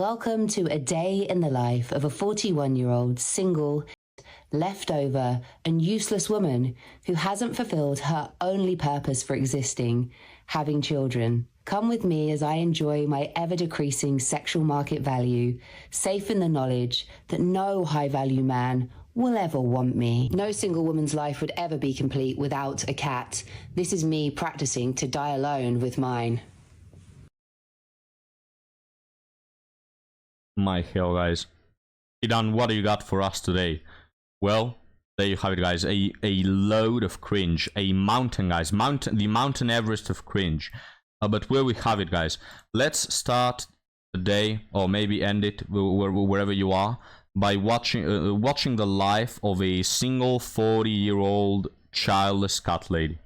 Welcome to a day in the life of a 41-year-old single, leftover and useless woman who hasn't fulfilled her only purpose for existing, having children. Come with me as I enjoy my ever-decreasing sexual market value, safe in the knowledge that no high-value man will ever want me. No single woman's life would ever be complete without a cat. This is me practicing to die alone with mine. My hell, guys. Idan, what do you got for us today? Well, there you have it, guys. A load of cringe. A mountain, guys. The mountain Everest of cringe. But where we have it, guys. Let's start the day, or maybe end it wherever you are, by watching the life of a single 40-year-old childless cat lady.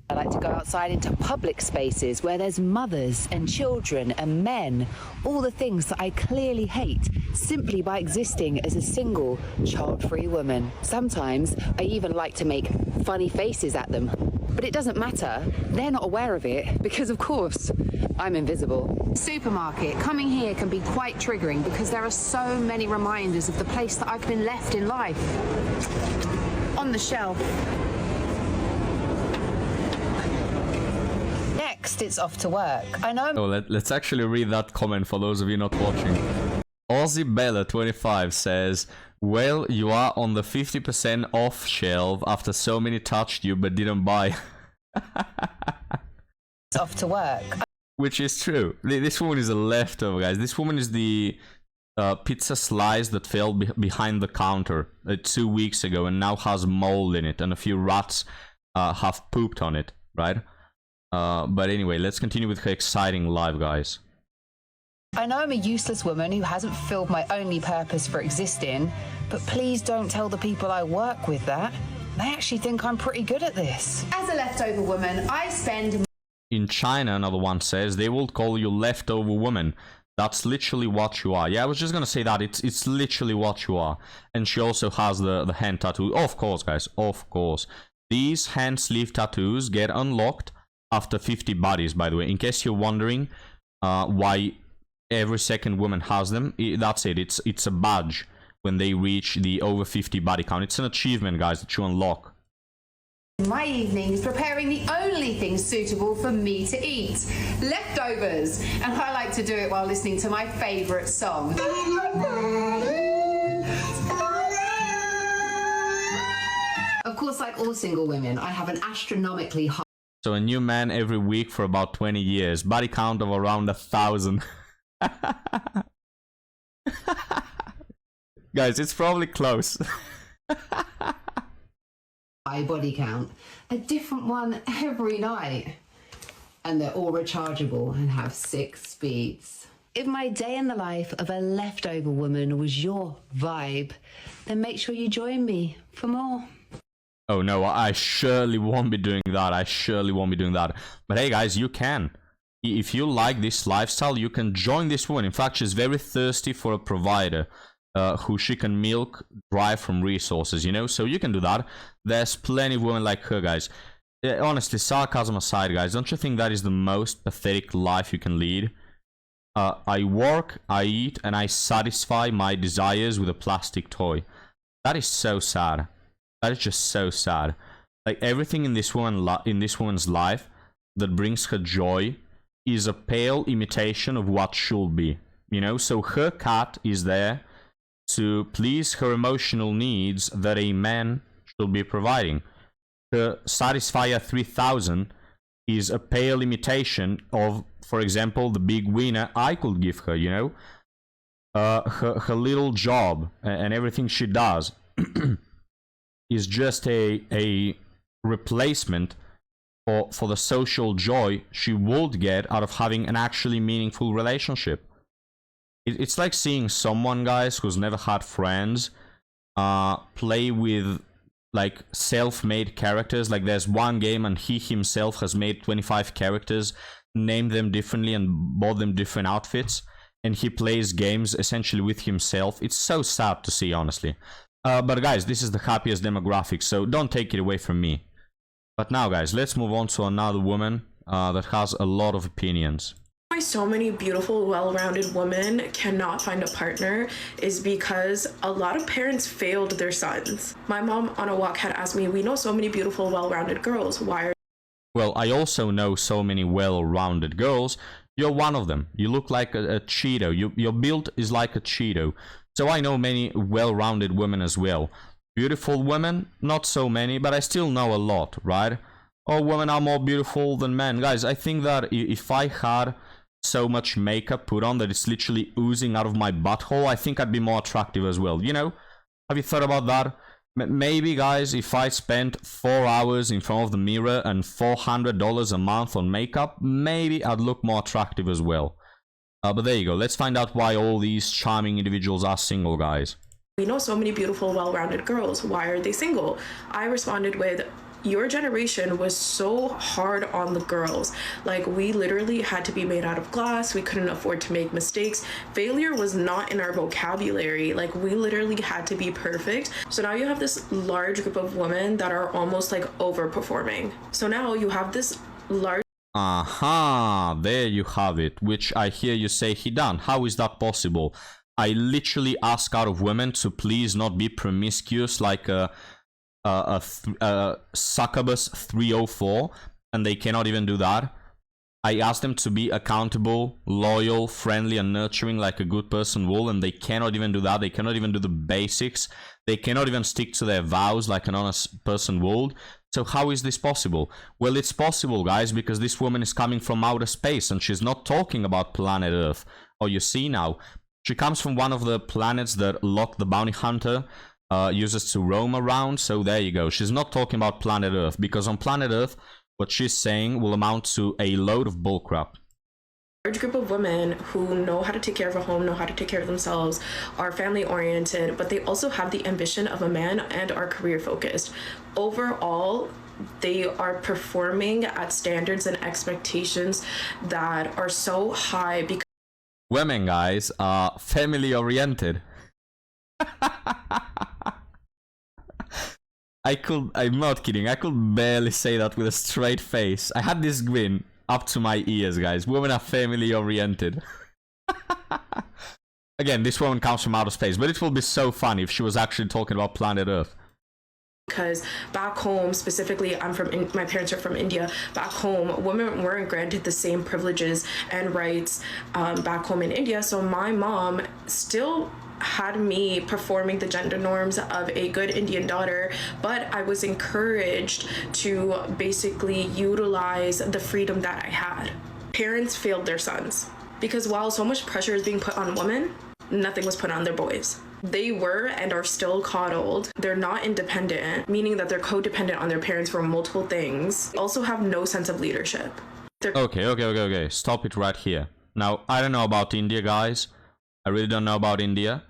I like to go outside into public spaces where there's mothers and children and men, all the things that I clearly hate simply by existing as a single, child-free woman. Sometimes I even like to make funny faces at them, but it doesn't matter. They're not aware of it because, of course, I'm invisible. Supermarket, coming here can be quite triggering because there are so many reminders of the place that I've been left in life. On the shelf. Next, it's off to work. I know. Oh, let's actually read that comment for those of you not watching. Aussie Bella 25 says, well, you are on the 50% off shelf after so many touched you but didn't buy. It's off to work. Which is true. This woman is a leftover, guys. This woman is the pizza slice that fell behind the counter 2 weeks ago and now has mold in it and a few rats have pooped on it, right? But anyway, let's continue with her exciting life, guys. I know I'm a useless woman who hasn't fulfilled my only purpose for existing, but please don't tell the people I work with that. They actually think I'm pretty good at this. As a leftover woman, I spend... In China, another one says, they will call you leftover woman. That's literally what you are. Yeah, I was just gonna say that. It's literally what you are. And she also has the hand tattoo. Of course, guys, of course. These hand sleeve tattoos get unlocked after 50 bodies, by the way. In case you're wondering why every second woman has them, that's it. It's a badge when they reach the over 50 body count. It's an achievement, guys, that you unlock. My evenings preparing the only thing suitable for me to eat, leftovers, and I like to do it while listening to my favorite song. Of course, like all single women, I have an astronomically high... So a new man every week for about 20 years. Body count of around 1,000. Guys, it's probably close. High body count. A different one every night. And they're all rechargeable and have 6 speeds. If my day in the life of a leftover woman was your vibe, then make sure you join me for more. Oh no, I surely won't be doing that. I surely won't be doing that. But hey guys, you can. If you like this lifestyle, you can join this woman. In fact, she's very thirsty for a provider who she can milk dry from resources, you know? So you can do that. There's plenty of women like her, guys. Honestly, sarcasm aside, guys, don't you think that is the most pathetic life you can lead? I work, I eat, and I satisfy my desires with a plastic toy. That is so sad. That is just so sad. Like everything in this woman's life that brings her joy is a pale imitation of what should be. You know, so her cat is there to please her emotional needs that a man should be providing. Her Satisfyer 3000 is a pale imitation of, for example, the big winner I could give her. You know, her little job and everything she does. Is just a replacement for the social joy she would get out of having an actually meaningful relationship. It's like seeing someone, guys, who's never had friends play with like self-made characters. Like there's one game and he himself has made 25 characters, named them differently and bought them different outfits, and he plays games essentially with himself. It's so sad to see, honestly. But guys, this is the happiest demographic, so don't take it away from me. But now, guys, let's move on to another woman that has a lot of opinions. Why so many beautiful, well-rounded women cannot find a partner is because a lot of parents failed their sons. My mom on a walk had asked me, we know so many beautiful, well-rounded girls. Why are Well, I also know so many well-rounded girls. You're one of them. You look like a Cheeto. Your build is like a Cheeto. So I know many well-rounded women as well. Beautiful women, not so many, but I still know a lot, right? Oh, women are more beautiful than men. Guys, I think that if I had so much makeup put on that it's literally oozing out of my butthole, I think I'd be more attractive as well. You know? Have you thought about that? Maybe, guys, if I spent 4 hours in front of the mirror and $400 a month on makeup, maybe I'd look more attractive as well. But there you go. Let's find out why all these charming individuals are single, guys. we know so many beautiful, well-rounded girls. Why are they single? I responded with, your generation was so hard on the girls. Like, we literally had to be made out of glass. We couldn't afford to make mistakes. Failure was not in our vocabulary. Like, we literally had to be perfect. So now you have this large group of women that are almost like overperforming. So now you have this large Aha, there you have it, which I hear you say, Hidan, how is that possible? I literally ask out of women to please not be promiscuous like a succubus 304, and they cannot even do that. I ask them to be accountable, loyal, friendly, and nurturing like a good person will, and they cannot even do that. They cannot even do the basics. They cannot even stick to their vows like an honest person would. So how is this possible? Well, it's possible, guys, because this woman is coming from outer space, and she's not talking about planet Earth. Oh, you see now, she comes from one of the planets that Locke the Bounty Hunter uses to roam around. So there you go. She's not talking about planet Earth, because on planet Earth, what she's saying will amount to a load of bullcrap. Large group of women who know how to take care of a home, know how to take care of themselves, are family oriented, but they also have the ambition of a man and are career focused. Overall, they are performing at standards and expectations that are so high because Women, guys, are family oriented. I'm not kidding, I could barely say that with a straight face. I had this grin up to my ears, guys. Women are family oriented. Again, this woman comes from outer space, but it will be so funny if she was actually talking about planet Earth. because back home, specifically, my parents are from India. Back home, women weren't granted the same privileges and rights back home in India. So my mom still had me performing the gender norms of a good Indian daughter, but I was encouraged to basically utilize the freedom that I had. Parents failed their sons because while so much pressure is being put on women, nothing was put on their boys. They were and are still coddled. They're not independent, meaning that they're codependent on their parents for multiple things. They also have no sense of leadership. Okay. Stop it right here. Now, I don't know about India, guys. I really don't know about India.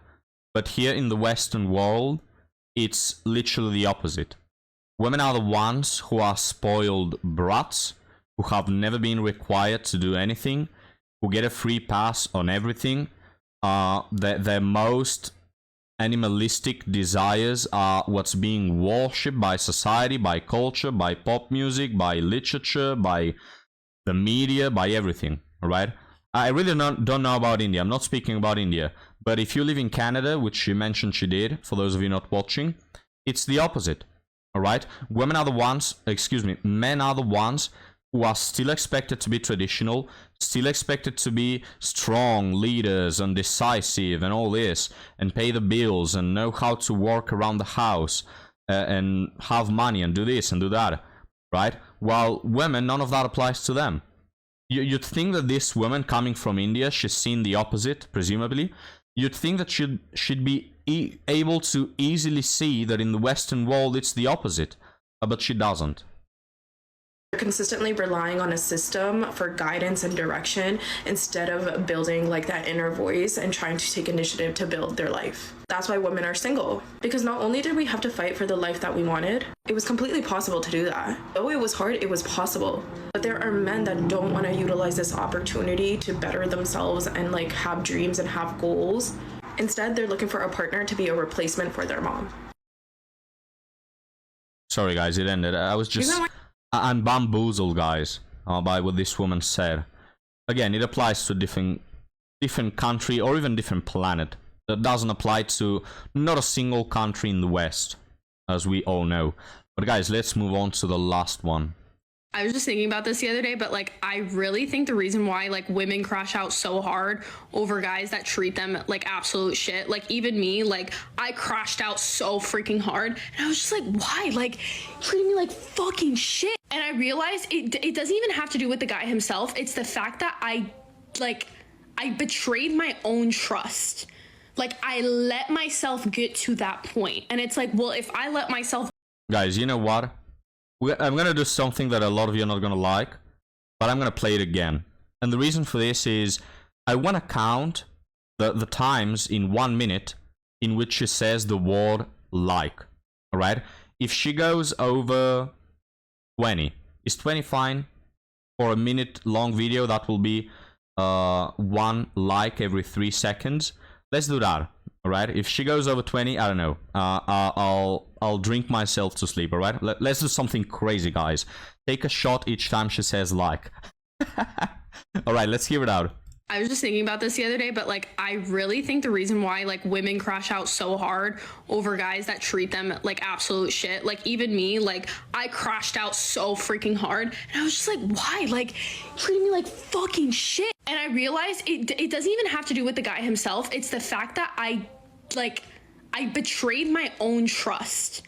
But here in the Western world, it's literally the opposite. Women are the ones who are spoiled brats, who have never been required to do anything, who get a free pass on everything. Their most animalistic desires are what's being worshipped by society, by culture, by pop music, by literature, by the media, by everything, alright? I really don't know about India. I'm not speaking about India. But if you live in Canada, which she mentioned she did, for those of you not watching, it's the opposite, alright? Men are the ones who are still expected to be traditional, still expected to be strong leaders and decisive and all this, and pay the bills and know how to work around the house and have money and do this and do that, right? While women, none of that applies to them. You'd think that this woman coming from India, she's seen the opposite, presumably. You'd think that she'd be able to easily see that in the Western world it's the opposite, but she doesn't. Consistently relying on a system for guidance and direction instead of building like that inner voice and trying to take initiative to build their life. That's why women are single, because not only did we have to fight for the life that we wanted, it was completely possible to do that. Though it was hard, it was possible. But there are men that don't want to utilize this opportunity to better themselves and like have dreams and have goals. Instead, they're looking for a partner to be a replacement for their mom. Sorry guys, it ended. I'm bamboozled, guys, by what this woman said. Again, it applies to different country or even different planet. That doesn't apply to not a single country in the West, as we all know. But guys, let's move on to the last one. I was just thinking about this the other day, but like I really think the reason why like women crash out so hard over guys that treat them like absolute shit, like even me, like I crashed out so freaking hard and I was just like, why? Like treating me like fucking shit. And I realized it doesn't even have to do with the guy himself. It's the fact that I betrayed my own trust. Like I let myself get to that point. And it's like, well, if I let myself... Guys, you know what? I'm gonna do something that a lot of you are not gonna like, but I'm gonna play it again. And the reason for this is I want to count the times in 1 minute in which she says the word like. Alright? If she goes over 20, is 20 fine? For a minute long video, that will be 1 like every 3 seconds. Let's do that. Alright? If she goes over 20, I don't know. I'll drink myself to sleep, alright? Let's do something crazy, guys. Take a shot each time she says like. Alright, let's hear it out. I was just thinking about this the other day, but like I really think the reason why like women crash out so hard over guys that treat them like absolute shit, like even me, like I crashed out so freaking hard and I was just like, why? Like treating me like fucking shit. And I realized it doesn't even have to do with the guy himself. It's the fact that I betrayed my own trust.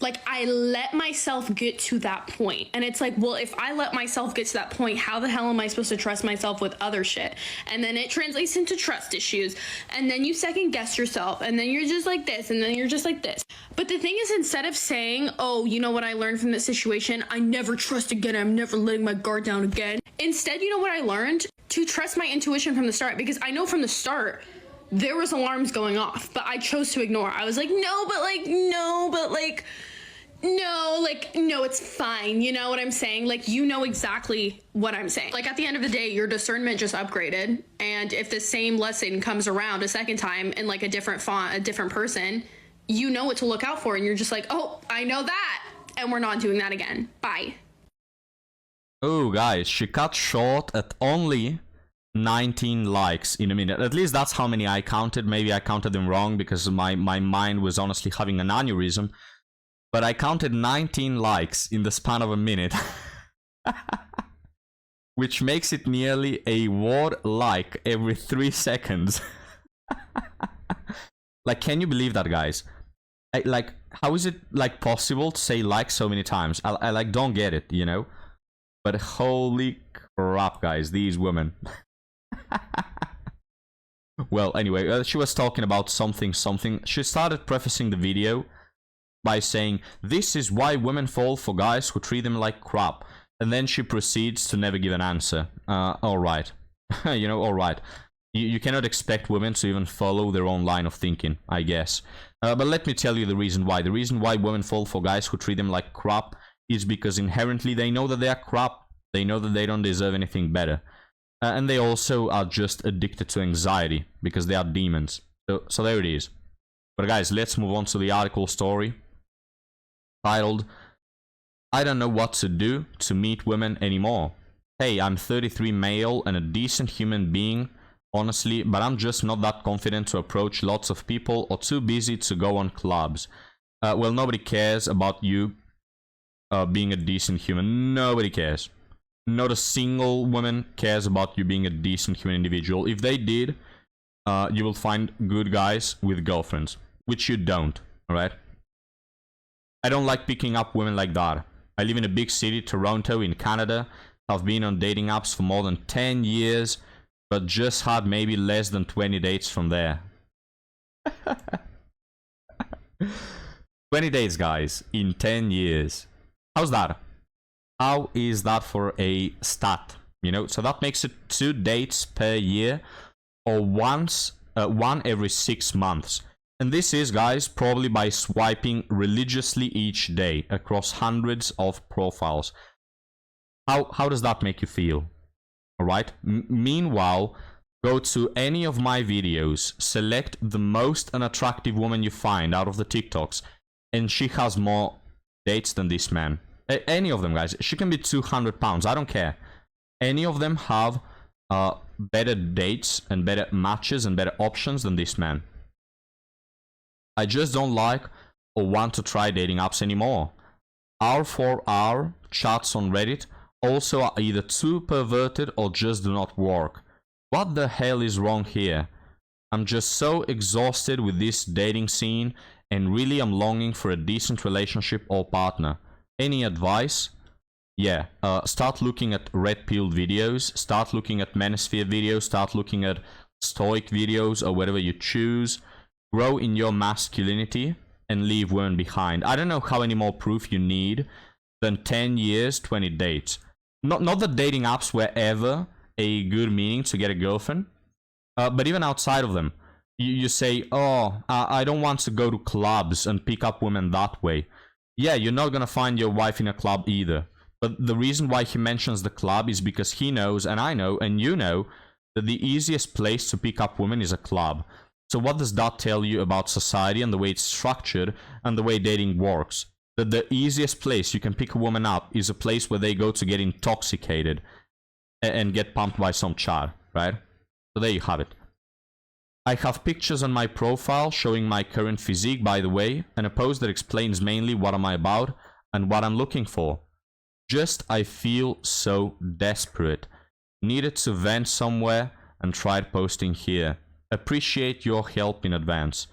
Like I let myself get to that point. And it's like, well, if I let myself get to that point, how the hell am I supposed to trust myself with other shit? And then it translates into trust issues. And then you second guess yourself. And then you're just like this. And then you're just like this. But the thing is, instead of saying, oh, you know what I learned from this situation? I never trust again. I'm never letting my guard down again. Instead, you know what I learned? To trust my intuition from the start. Because I know from the start, there was alarms going off, but I chose to ignore. I was like, no, it's fine. You know what I'm saying? Like, you know exactly what I'm saying. Like, at the end of the day, your discernment just upgraded. And if the same lesson comes around a second time in like a different font, a different person, you know what to look out for. And you're just like, oh, I know that. And we're not doing that again. Bye. Oh, guys, she cut short at only 19 likes in a minute. At least that's how many I counted. Maybe I counted them wrong because my mind was honestly having an aneurysm. But I counted 19 likes in the span of a minute. Which makes it nearly a word like every 3 seconds. Like, can you believe that, guys? Like, how is it like possible to say like so many times? I like don't get it, you know? But holy crap, guys, these women. Well, anyway, she was talking about something. She started prefacing the video by saying, this is why women fall for guys who treat them like crap. And then she proceeds to never give an answer. Alright. You know, alright. You cannot expect women to even follow their own line of thinking, I guess. But let me tell you the reason why. The reason why women fall for guys who treat them like crap is because inherently they know that they are crap. They know that they don't deserve anything better. And they also are just addicted to anxiety because they are demons. So there it is. But guys, let's move on to the article story. Titled, I don't know what to do to meet women anymore. Hey, I'm 33 male and a decent human being, honestly, but I'm just not that confident to approach lots of people or too busy to go on clubs. Well, nobody cares about you being a decent human. Nobody cares. Not a single woman cares about you being a decent human individual. If they did, you will find good guys with girlfriends, which you don't, alright? I don't like picking up women like that. I live in a big city, Toronto, in Canada. I've been on dating apps for more than 10 years, but just had maybe less than 20 dates from there. 20 dates, guys, in 10 years. How's that? How is that for a stat? You know, so that makes it 2 dates per year, or one every 6 months. And this is, guys, probably by swiping religiously each day across hundreds of profiles. How does that make you feel? Alright? Meanwhile, go to any of my videos, select the most unattractive woman you find out of the TikToks, and she has more dates than this man. Any of them, guys. She can be 200 pounds. I don't care. Any of them have better dates and better matches and better options than this man. I just don't like or want to try dating apps anymore. R4R chats on Reddit also are either too perverted or just do not work. What the hell is wrong here? I'm just so exhausted with this dating scene and really I'm longing for a decent relationship or partner. Any advice? Yeah, start looking at red pilled videos, start looking at manosphere videos, start looking at stoic videos or whatever you choose. Grow in your masculinity and leave women behind. I don't know how any more proof you need than 10 years, 20 dates. Not that dating apps were ever a good meaning to get a girlfriend, but even outside of them, you say, oh, I don't want to go to clubs and pick up women that way. Yeah, you're not gonna find your wife in a club either. But the reason why he mentions the club is because he knows, and I know, and you know, that the easiest place to pick up women is a club. So what does that tell you about society and the way it's structured and the way dating works? That the easiest place you can pick a woman up is a place where they go to get intoxicated and get pumped by some char, right? So there you have it. I have pictures on my profile showing my current physique, by the way, and a post that explains mainly what am I about and what I'm looking for. Just I feel so desperate. Needed to vent somewhere and tried posting here. Appreciate your help in advance.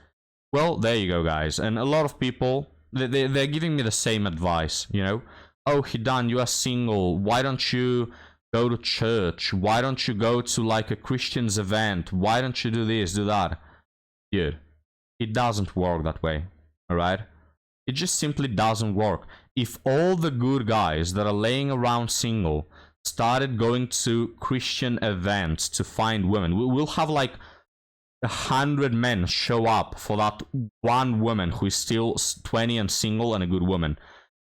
Well, there you go, guys. And a lot of people, they're giving me the same advice, you know? Oh, Hidan, you are single. Why don't you go to church? Why don't you go to like a Christian's event? Why don't you do this, do that? Dude, it doesn't work that way, alright? It just simply doesn't work. If all the good guys that are laying around single started going to Christian events to find women, we'll have like 100 men show up for that one woman who is still 20 and single and a good woman,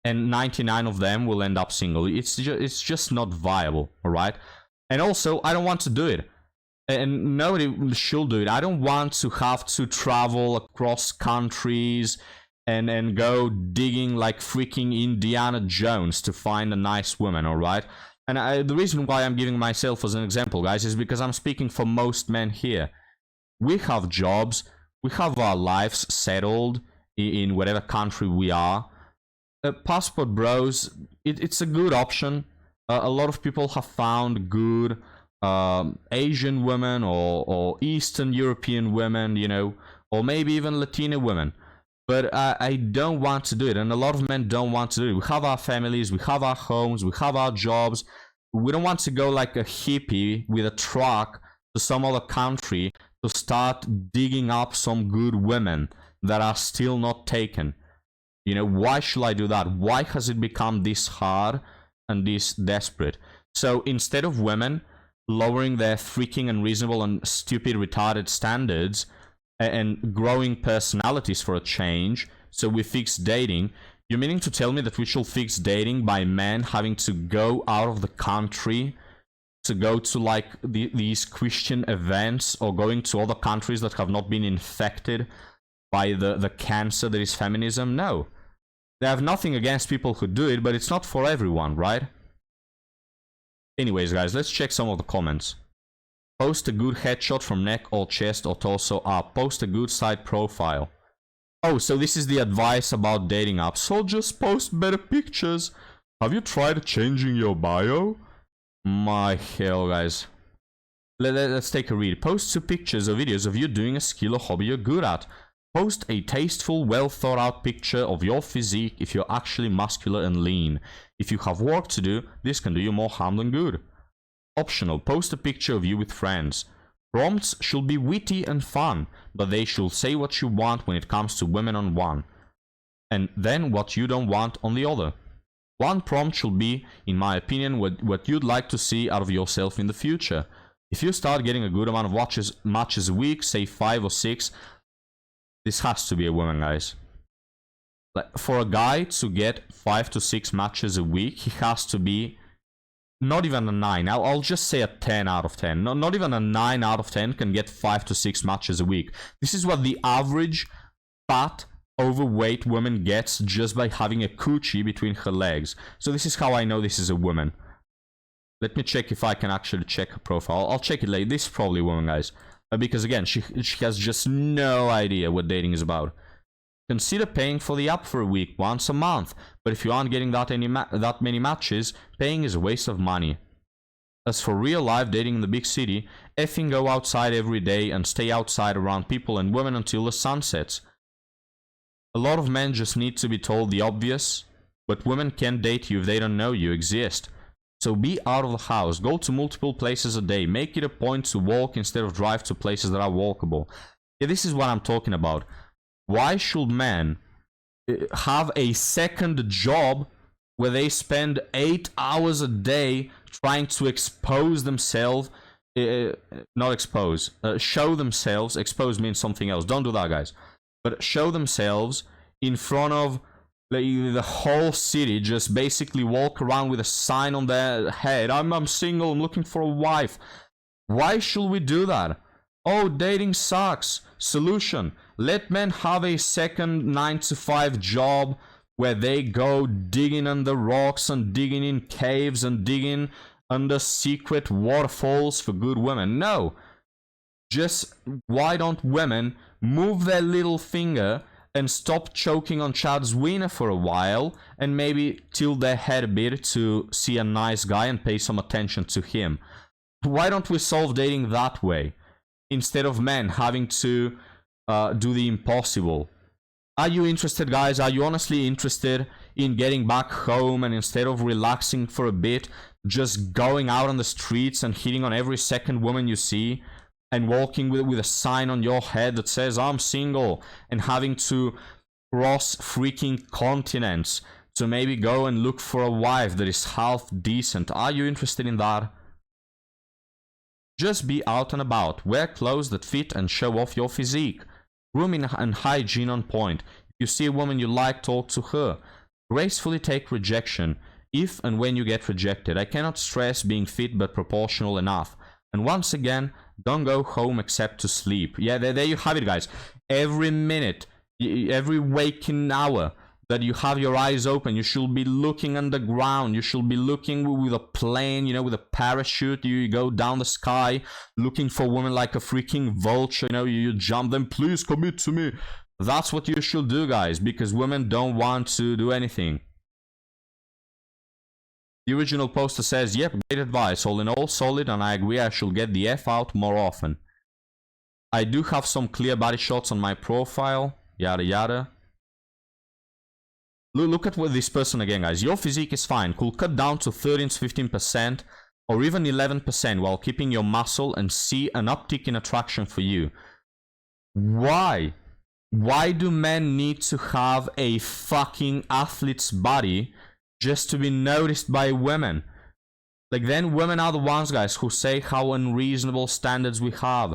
and 99 of them will end up single. It's just not viable, all right? And also, I don't want to do it, and nobody should do it. I don't want to have to travel across countries and go digging like freaking Indiana Jones to find a nice woman, all right? And the reason why I'm giving myself as an example, guys, is because I'm speaking for most men here. We have jobs, we have our lives settled in whatever country we are. Passport bros, it's a good option. A lot of people have found good Asian women or Eastern European women, you know, or maybe even Latina women. But I don't want to do it, and a lot of men don't want to do it. We have our families, we have our homes, we have our jobs. We don't want to go like a hippie with a truck to some other country to start digging up some good women that are still not taken. You know, why should I do that? Why has it become this hard and this desperate? So instead of women lowering their freaking unreasonable and stupid retarded standards and growing personalities for a change, so we fix dating, you're meaning to tell me that we should fix dating by men having to go out of the country to go to like these Christian events, or going to other countries that have not been infected by the cancer that is feminism? No. They have nothing against people who do it, but it's not for everyone, right? Anyways, guys, let's check some of the comments. Post a good headshot from neck or chest or torso up. Post a good side profile. Oh, so this is the advice about dating apps. So just post better pictures. Have you tried changing your bio? My hell, guys. Let's take a read. Post 2 pictures or videos of you doing a skill or hobby you're good at. Post a tasteful, well thought out picture of your physique if you're actually muscular and lean. If you have work to do, this can do you more harm than good. Optional, post a picture of you with friends. Prompts should be witty and fun, but they should say what you want when it comes to women on one, and then what you don't want on the other. One prompt should be, in my opinion, what you'd like to see out of yourself in the future. If you start getting a good amount of matches a week, say 5 or 6, this has to be a woman, guys. Like, for a guy to get 5 to 6 matches a week, he has to be not even a 9. I'll just say a 10 out of 10. Not even a 9 out of 10 can get 5 to 6 matches a week. This is what the average fat, overweight woman gets just by having a coochie between her legs. So this is how I know this is a woman. Let me check if I can actually check her profile. I'll check it later. This is probably a woman, guys. Because again, she has just no idea what dating is about. Consider paying for the app for a week, once a month. But if you aren't getting that many matches, paying is a waste of money. As for real life dating in the big city, effing go outside every day and stay outside around people and women until the sun sets. A lot of men just need to be told the obvious, but women can't date you if they don't know you exist. So be out of the house, go to multiple places a day, make it a point to walk instead of drive to places that are walkable. Yeah, this is what I'm talking about. Why should men have a second job where they spend 8 hours a day trying to expose themselves, not expose, show themselves, expose means something else, don't do that guys, but show themselves in front of the whole city, just basically walk around with a sign on their head, I'm single, I'm looking for a wife. Why should we do that? Oh, dating sucks. Solution: let men have a second 9-to-5 job where they go digging under rocks and digging in caves and digging under secret waterfalls for good women. No. Just why don't women move their little finger and stop choking on Chad's wiener for a while and maybe tilt their head a bit to see a nice guy and pay some attention to him? Why don't we solve dating that way instead of men having to do the impossible? Are you interested, guys? Are you honestly interested in getting back home and instead of relaxing for a bit, just going out on the streets and hitting on every second woman you see and walking with a sign on your head that says I'm single and having to cross freaking continents to maybe go and look for a wife that is half decent? Are you interested in that? Just be out and about. Wear clothes that fit and show off your physique. Grooming and hygiene on point. If you see a woman you like, talk to her. Gracefully take rejection if and when you get rejected. I cannot stress being fit but proportional enough. And once again, don't go home except to sleep. Yeah, there you have it, guys. Every minute, every waking hour that you have your eyes open, you should be looking underground. You should be looking with a plane, you know, with a parachute. You go down the sky looking for women like a freaking vulture. You know, you jump them, please commit to me. That's what you should do, guys, because women don't want to do anything. The original poster says, yep, great advice. All in all, solid, and I agree I should get the F out more often. I do have some clear body shots on my profile. Yada yada. Look at what this person again, guys. Your physique is fine. Could cut down to 13-15% or even 11% while keeping your muscle and see an uptick in attraction for you. Why? Why do men need to have a fucking athlete's body just to be noticed by women? Like, then women are the ones, guys, who say how unreasonable standards we have.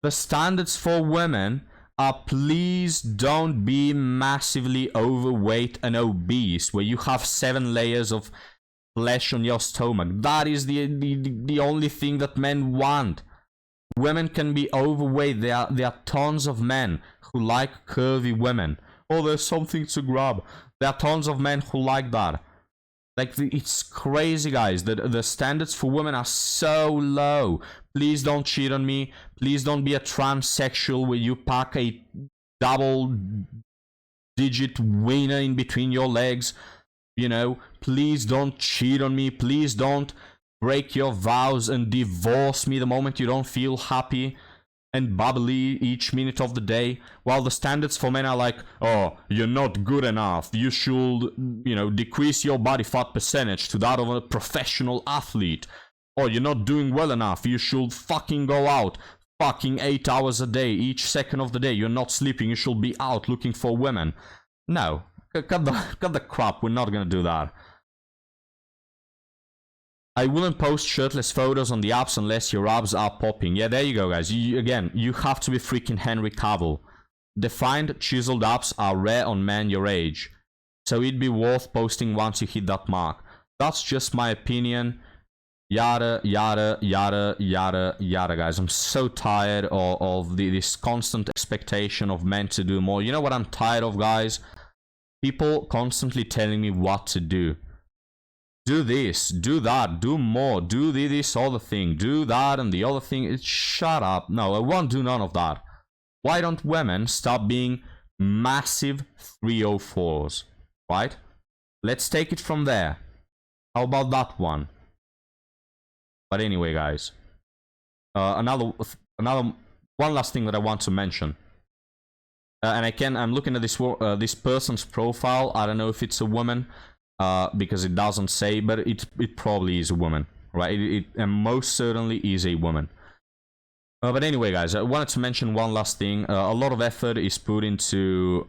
The standards for women are, please don't be massively overweight and obese where you have 7 layers of flesh on your stomach. That is the only thing that men want. Women can be overweight. There are tons of men who like curvy women. Oh, there's something to grab. There are tons of men who like that. Like, it's crazy, guys. The standards for women are so low. Please don't cheat on me. Please don't be a transsexual where you pack a double-digit wiener in between your legs. You know, please don't cheat on me. Please don't break your vows and divorce me the moment you don't feel happy and bubbly each minute of the day. While the standards for men are like, oh, you're not good enough. You should, you know, decrease your body fat percentage to that of a professional athlete. Or you're not doing well enough. You should fucking go out fucking 8 hours a day, each second of the day. You're not sleeping. You should be out looking for women. No. Cut the crap. We're not gonna do that. I wouldn't post shirtless photos on the apps unless your abs are popping. Yeah, there you go, guys. Again, you have to be freaking Henry Cavill. Defined, chiseled abs are rare on men your age. So it'd be worth posting once you hit that mark. That's just my opinion. Yada, yada, yada, yada, yada, guys. I'm so tired of this constant expectation of men to do more. You know what I'm tired of, guys? People constantly telling me what to do. do this, do that, do more, do this other thing, do that and the other thing. Shut up. No, I won't do none of that. Why don't women stop being massive 304s, right? Let's take it from there. How about that one? But anyway, guys, another one last thing that I want to mention. And I'm looking at this person's profile. I don't know if it's a woman, because it doesn't say, but it probably is a woman, right? It most certainly is a woman. But anyway, guys, I wanted to mention one last thing. A lot of effort is put into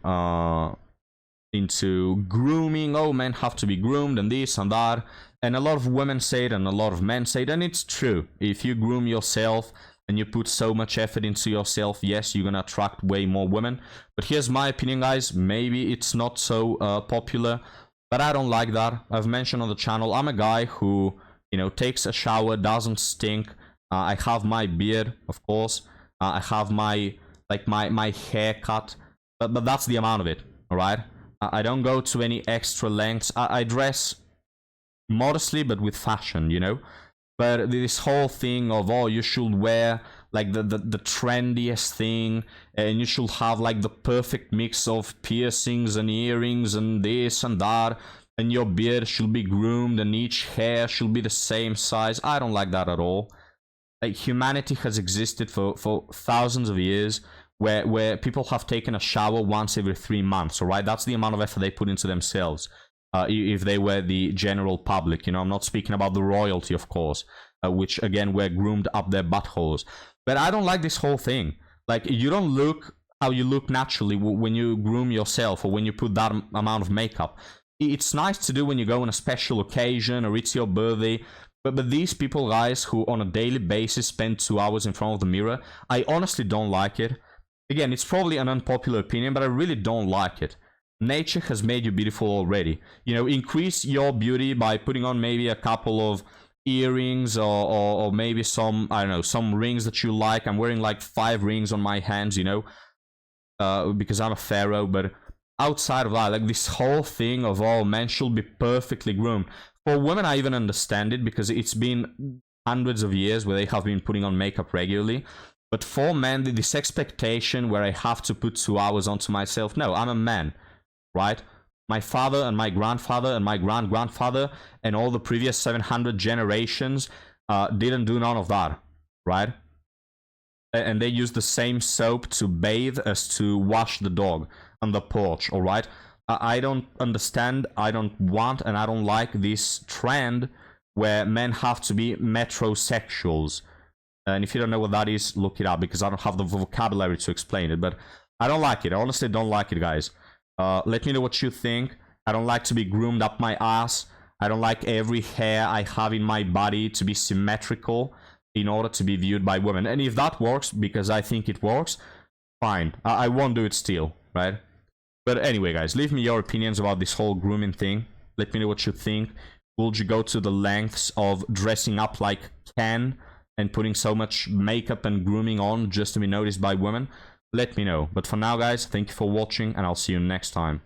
grooming. Oh, men have to be groomed and this and that. And a lot of women say it and a lot of men say it, and it's true. If you groom yourself and you put so much effort into yourself, yes, you're gonna attract way more women. But here's my opinion, guys. Maybe it's not so popular, but I don't like that. I've mentioned on the channel, I'm a guy who, you know, takes a shower, doesn't stink. I have my beard, of course. I have my hair cut, but that's the amount of it, all right? I don't go to any extra lengths. I dress modestly, but with fashion, you know? But this whole thing of, oh, you should wear like the trendiest thing, and you should have like the perfect mix of piercings and earrings and this and that, and your beard should be groomed and each hair should be the same size. I don't like that at all. Like, humanity has existed for thousands of years where people have taken a shower once every 3 months, all right? That's the amount of effort they put into themselves. If they were the general public, you know, I'm not speaking about the royalty, of course, which again were groomed up their buttholes. But I don't like this whole thing. Like, you don't look how you look naturally when you groom yourself or when you put that amount of makeup. It's nice to do when you go on a special occasion or it's your birthday. But these people, guys, who on a daily basis spend 2 hours in front of the mirror, I honestly don't like it. Again, it's probably an unpopular opinion, but I really don't like it. Nature has made you beautiful already. You know, increase your beauty by putting on maybe a couple of earrings or maybe some, I don't know, some rings that you like. I'm wearing like 5 rings on my hands, you know, because I'm a pharaoh. But outside of that, like this whole thing of, oh, men should be perfectly groomed. For women, I even understand it because it's been hundreds of years where they have been putting on makeup regularly. But for men, this expectation where I have to put 2 hours onto myself, no, I'm a man, right? My father and my grandfather and my grandfather and all the previous 700 generations didn't do none of that, right? And they used the same soap to bathe as to wash the dog on the porch, all right? I don't understand, I don't want, and I don't like this trend where men have to be metrosexuals. And if you don't know what that is, look it up, because I don't have the vocabulary to explain it. But I don't like it. I honestly don't like it, guys. Let me know what you think. I don't like to be groomed up my ass. I don't like every hair I have in my body to be symmetrical in order to be viewed by women. And if that works, because I think it works, fine. I won't do it still, right? But anyway, guys, leave me your opinions about this whole grooming thing. Let me know what you think. Would you go to the lengths of dressing up like Ken and putting so much makeup and grooming on just to be noticed by women? Let me know. But for now, guys, thank you for watching, and I'll see you next time.